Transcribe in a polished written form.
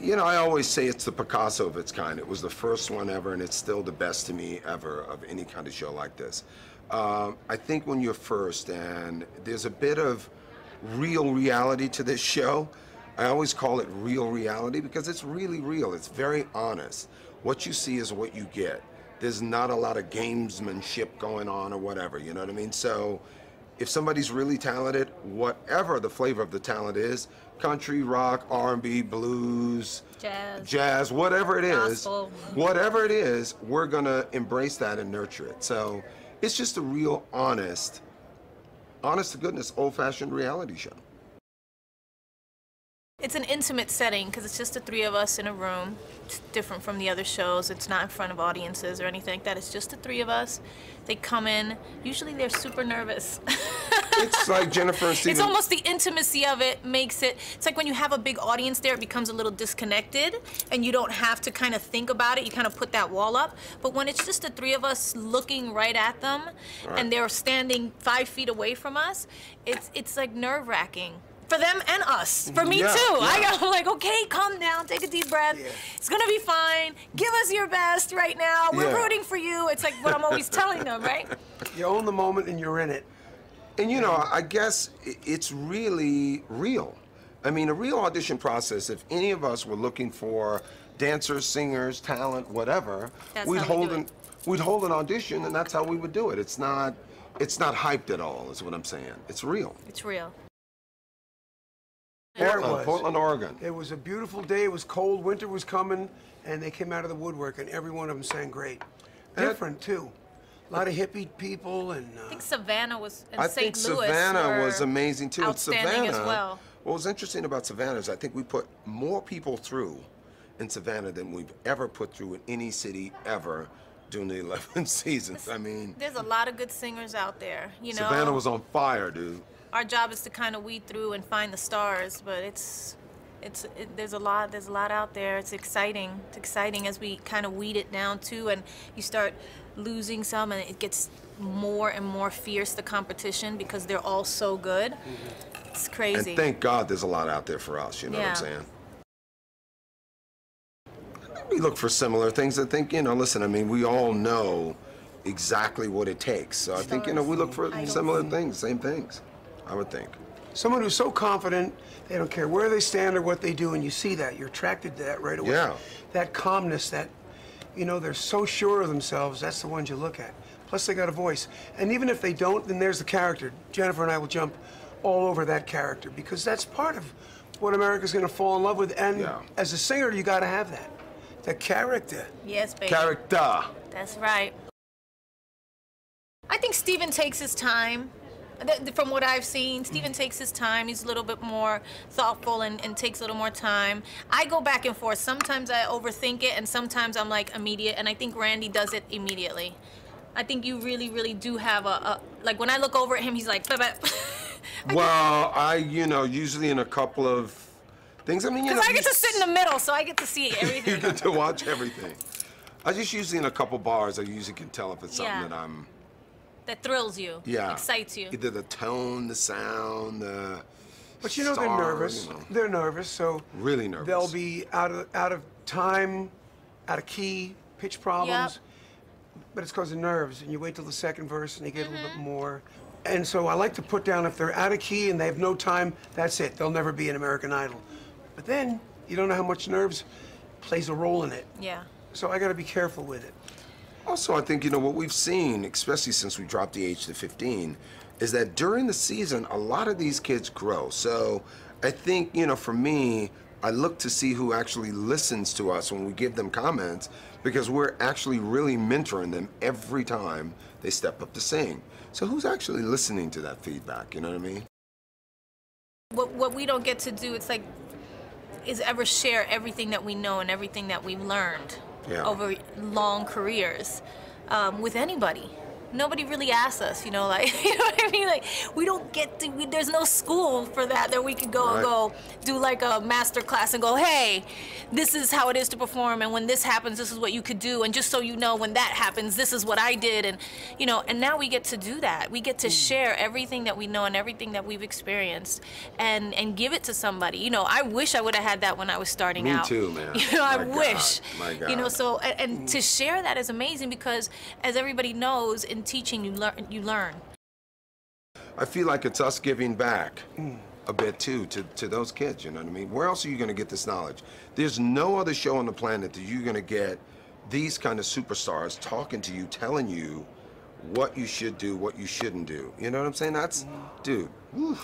You know, I always say it's the Picasso of its kind. It was the first one ever, and it's still the best to me ever of any kind of show like this. I think when you're first, and there's a bit of real reality to this show. I always call it real reality because it's really real. It's very honest. What you see is what you get. There's not a lot of gamesmanship going on or whatever, you know what I mean? So if somebody's really talented, whatever the flavor of the talent is, country, rock, R&B, blues, jazz, whatever it is, gospel, whatever it is, we're gonna embrace that and nurture it. So it's just a real honest to goodness, old-fashioned reality show. It's an intimate setting because it's just the three of us in a room. It's different from the other shows. It's not in front of audiences or anything like that. It's just the three of us. They come in. Usually they're super nervous. It's like Jennifer and Steven. It's almost the intimacy of it makes it. It's like when you have a big audience there, it becomes a little disconnected and you don't have to kind of think about it. You kind of put that wall up. But when it's just the three of us looking right at them and they're standing 5 feet away from us, it's like nerve-wracking. For them and us. For me too. I'm like, okay, calm down, take a deep breath. It's gonna be fine. Give us your best right now. We're rooting for you. It's like what I'm always telling them, right? You own the moment and you're in it. And you know, I guess it's really real. I mean, a real audition process, if any of us were looking for dancers, singers, talent, whatever, we'd hold an audition and that's how we would do it. It's not hyped at all, is what I'm saying. It's real. It's real. There it was. Portland, Oregon. It was a beautiful day. It was cold. Winter was coming, and they came out of the woodwork, and every one of them sang great. Different too. A lot of hippie people and. I think Savannah was. And I St. think Louis Savannah was amazing too. Outstanding as well. What was interesting about Savannah is I think we put more people through in Savannah than we've ever put through in any city ever during the 11 seasons. I mean, there's a lot of good singers out there. You know. Savannah was on fire, dude. Our job is to kind of weed through and find the stars, but there's a lot out there. It's exciting. It's exciting as we kind of weed it down too, and you start losing some, and it gets more and more fierce, the competition, because they're all so good. It's crazy. And thank God there's a lot out there for us. You know what I'm saying? We look for similar things. I think, you know, listen, I mean, we all know exactly what it takes. So I think, you know, we look for similar things, same things. I would think. Someone who's so confident, they don't care where they stand or what they do, and you see that. You're attracted to that right away. Yeah. That calmness, that, you know, they're so sure of themselves, that's the ones you look at. Plus, they got a voice. And even if they don't, then there's the character. Jennifer and I will jump all over that character because that's part of what America's going to fall in love with. And as a singer, you got to have that. The character. Yes, baby. Character. That's right. I think Steven takes his time. From what I've seen, Steven takes his time. He's a little bit more thoughtful and takes a little more time. I go back and forth. Sometimes I overthink it, and sometimes I'm like immediate, and I think Randy does it immediately. I think you really, really do have like when I look over at him, he's like, bah. Well, you know, usually in a couple of things, I mean, you know. Because I get to sit in the middle, so I get to see everything. You get to watch everything. I just usually in a couple bars, I usually can tell if it's something that I'm. That thrills you, excites you. Either the tone, the sound, the But you know they're nervous. You know. They're nervous, so really nervous. They'll be out of time, out of key, pitch problems. But it's because of nerves, and you wait till the second verse and they get a little bit more. And so I like to put down if they're out of key and they have no time, that's it. They'll never be an American Idol. But then you don't know how much nerves plays a role in it. Yeah. So I got to be careful with it. Also, I think, you know, what we've seen, especially since we dropped the age to 15, is that during the season, a lot of these kids grow. So I think, you know, for me, I look to see who actually listens to us when we give them comments, because we're actually really mentoring them every time they step up to sing. So who's actually listening to that feedback, you know what I mean? What we don't get to do, it's like, is ever share everything that we know and everything that we've learned over long careers with anybody. nobody really asks us, you know, like, you know what I mean? Like, we don't get to, there's no school for that we could go and go do like a master class and go, hey, this is how it is to perform, and when this happens, this is what you could do, and just so you know, when that happens, this is what I did, and, you know, and now we get to do that. We get to share everything that we know and everything that we've experienced and give it to somebody. You know, I wish I would have had that when I was starting out. Me too, man. You know, I wish. My God. You know, so, and to share that is amazing because, as everybody knows, in teaching, you learn. I feel like it's us giving back a bit too to those kids, you know what I mean? Where else are you gonna get this knowledge? There's no other show on the planet that you're gonna get these kind of superstars talking to you, telling you what you should do, what you shouldn't do. You know what I'm saying? That's, dude, whew.